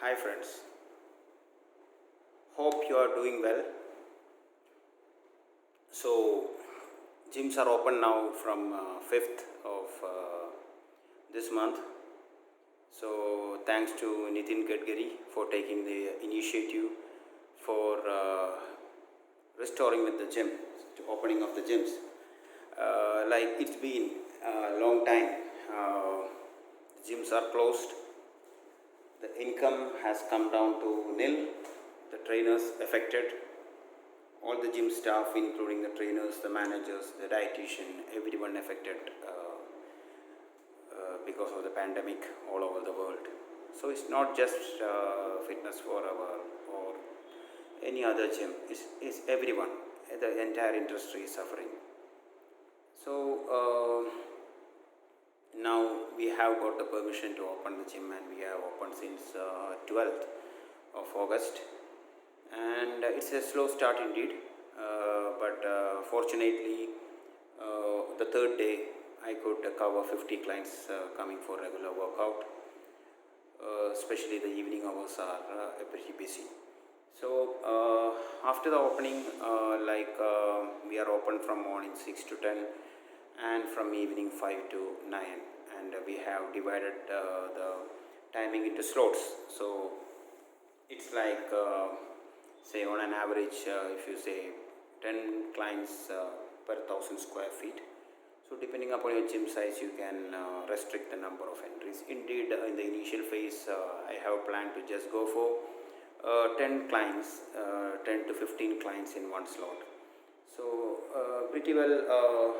Hi friends, hope you are doing well. So, gyms are open now from 5th of this month. So, thanks to Nitin Gadkari for taking the initiative for restoring with the gym, to opening of the gyms. Like it's been a long time, gyms are closed, the income has come down to nil, the trainers affected, all the gym staff, including the trainers, the managers, the dietitian, everyone affected because of the pandemic all over the world. So it's not just Fitness Forever or any other gym. It's everyone. The entire industry is suffering. So now we have got the permission to open the gym, and we have opened since 12th of August. And it's a slow start indeed, but fortunately, the third day I could cover 50 clients coming for regular workout. Especially the evening hours are pretty busy. So after the opening, we are open from morning 6 to 10 and from evening 5 to 9, and we have divided the timing into slots. So it's like say on an average, if you say 10 clients per 1,000 square feet. So depending upon your gym size, you can restrict the number of entries. Indeed, in the initial phase, I have planned to just go for 10 clients, 10 to 15 clients in one slot. So pretty well,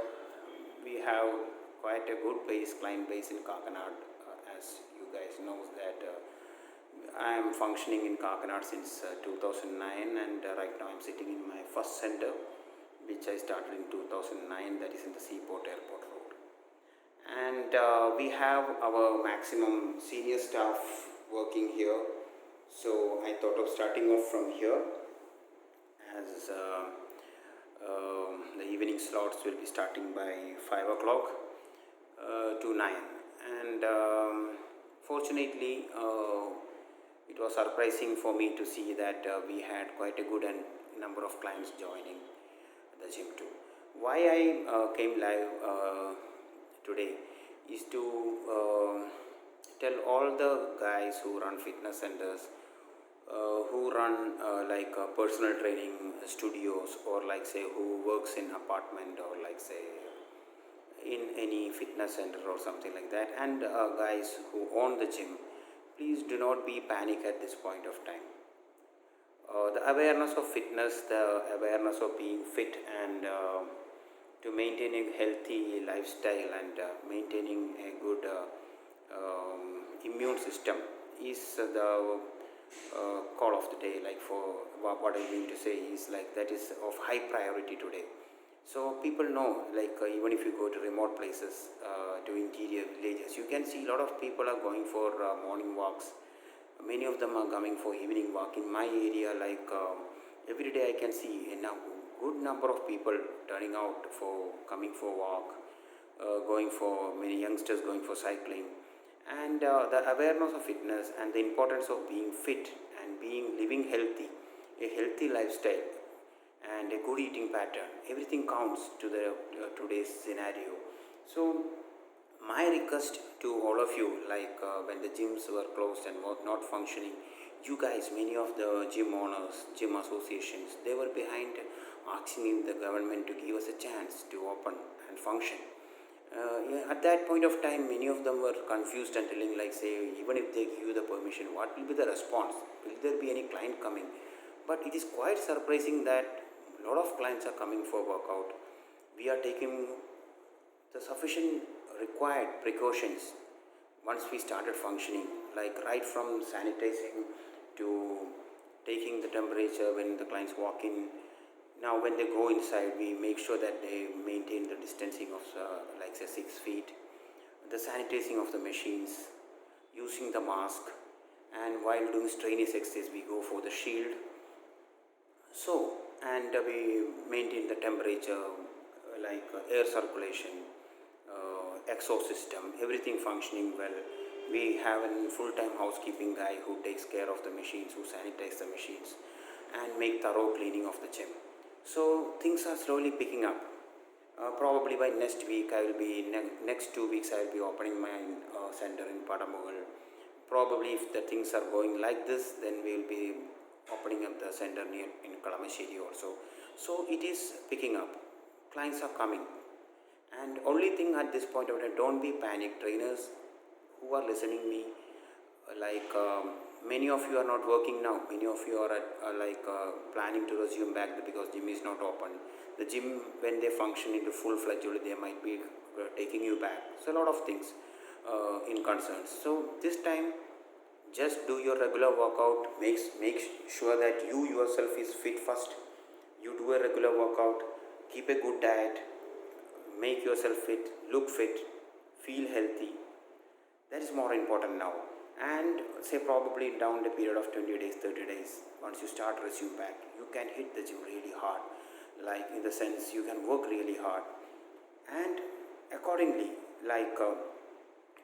we have quite a good client base in Kakinad. As you guys know that I am functioning in Kakinad since 2009, and right now I'm sitting in my first center, which I started in 2009, that is in the Seaport Airport Road. And we have our maximum senior staff working here. So I thought of starting off from here, as the evening slots will be starting by 5 o'clock to 9. And fortunately, it was surprising for me to see that we had quite a good number of clients joining the gym too. Why I came live today is to tell all the guys who run fitness centers, who run personal training studios, or like say who works in apartment, or like say in any fitness center or something like that, and guys who own the gym, please do not be panic at this point of time. The awareness of fitness, the awareness of being fit, and to maintaining healthy lifestyle, and maintaining a good immune system is the call of the day. Like for what I mean to say is like that is of high priority today. So people know, like even if you go to remote places, to interior villages, you can see a lot of people are going for morning walks. Many of them are coming for evening walk. In my area, like every day I can see a good number of people turning out for coming for walk, going for many youngsters going for cycling, and the awareness of fitness and the importance of being fit and being living healthy, a healthy lifestyle, and a good eating pattern. Everything counts to the today's scenario. So my request to all of you, like when the gyms were closed and were not functioning, you guys, many of the gym owners, gym associations, they were behind asking the government to give us a chance to open and function. Yeah, at that point of time, many of them were confused and telling, like, say, even if they give you the permission, what will be the response? Will there be any client coming? But it is quite surprising that a lot of clients are coming for workout. We are taking the sufficient required precautions once we started functioning, like right from sanitizing to taking the temperature when the clients walk in. Now when they go inside, we make sure that they maintain the distancing of like say 6 feet, the sanitizing of the machines, using the mask, and while doing strenuous exercise we go for the shield. So, and we maintain the temperature, air circulation, exhaust system, everything functioning well. We have a full-time housekeeping guy who takes care of the machines, who sanitizes the machines and make thorough cleaning of the gym. So things are slowly picking up. Probably by next week, I will be next 2 weeks. I will be opening my center in Padamugal. Probably, if the things are going like this, then we will be opening up the center near in Kalamashiri also. So it is picking up. Clients are coming, and only thing at this point of time, don't be panic. Trainers who are listening me, like many of you are not working now, many of you are planning to resume back because gym is not open. The gym, when they function into full-fledged, they might be taking you back. So a lot of things in concerns. So this time, just do your regular workout. Make sure that you yourself is fit first. You do a regular workout, keep a good diet, make yourself fit, look fit, feel healthy. That is more important now. And say probably down the period of 20 days, 30 days, once you start resume back, you can hit the gym really hard. Like in the sense you can work really hard. And accordingly,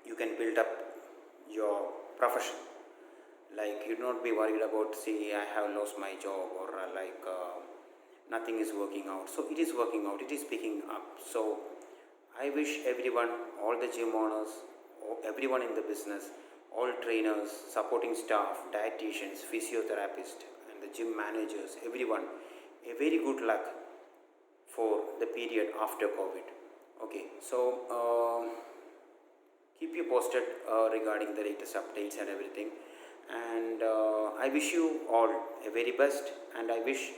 you can build up your profession. Like you do not be worried about, see, I have lost my job, or nothing is working out. So it is working out, it is picking up. So I wish everyone, all the gym owners, everyone in the business, all trainers, supporting staff, dietitians, physiotherapists, and the gym managers, everyone, a very good luck for the period after COVID. Okay, so keep you posted regarding the latest updates and everything. And I wish you all a very best, and I wish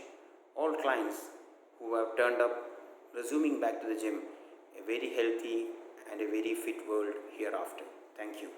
all clients who have turned up resuming back to the gym a very healthy and a very fit world hereafter. Thank you.